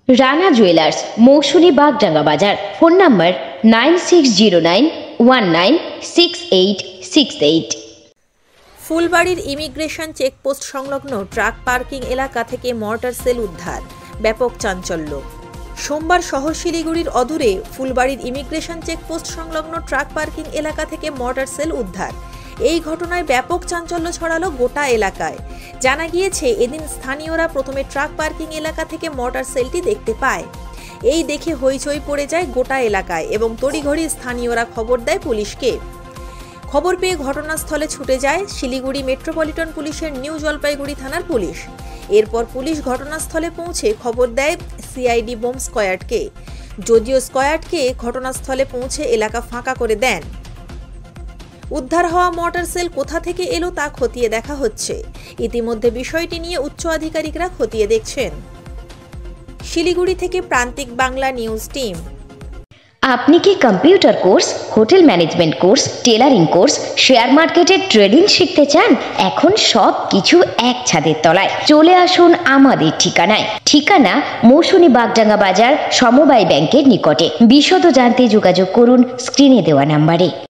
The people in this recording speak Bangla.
রানা জুয়েলার্স, মৌসুনী বাগডাঙ্গা বাজার। Phone number 9609196868। ফুলবাড়ির ইমিগ্রেশন চেকপোস্ট সংলগ্ন ট্রাক পার্কিং এলাকা থেকে মর্টার সেল উদ্ধার, ব্যাপক চাঞ্চল্য। সোমবার শহর শিলিগুড়ির অদূরে ফুলবাড়ির ইমিগ্রেশন চেকপোস্ট সংলগ্ন ট্রাক পার্কিং এলাকা থেকে মর্টার সেল উদ্ধার। এই ঘটনায় ব্যাপক চাঞ্চল্য ছড়ালো গোটা এলাকায়। জানা গিয়েছে, এদিন স্থানীয়রা প্রথমে ট্রাক পার্কিং এলাকা থেকে মর্টার সেলটি দেখতে পায়। এই দেখে হইচই পড়ে যায় গোটা এলাকায় এবং তড়িঘড়ি স্থানীয়রা খবর দেয় পুলিশকে। খবর পেয়ে ঘটনাস্থলে ছুটে যায় শিলিগুড়ি মেট্রোপলিটন পুলিশের নিউ জলপাইগুড়ি থানার পুলিশ। এরপর পুলিশ ঘটনাস্থলে পৌঁছে খবর দেয় সিআইডি বোম স্কোয়াডকে। যদিও স্কোয়াডকে ঘটনাস্থলে পৌঁছে এলাকা ফাঁকা করে দেন। উদ্ধার হওয়া মর্টার সেল কোথা থেকে এলো তা খতিয়ে দেখা হচ্ছে। ইতিমধ্যে বিষয়টি নিয়ে উচ্চ আধিকারিকরা খতিয়ে দেখছেন। শিলিগুড়ি থেকে প্রান্তিক বাংলা নিউজ টিম। আপনি কি computer course, hotel management course, tailoring course, share মার্কেটের ট্রেডিং শিখতে চান? এখন সব কিছু এক ছাদের তলায়। চলে আসুন আমাদের ঠিকানা মৌসুনী বাগডাঙ্গা বাজার, সমবায় ব্যাংকের নিকটে। বিশদ জানতে যোগাযোগ করুন স্ক্রিনে দেওয়া নাম্বারে।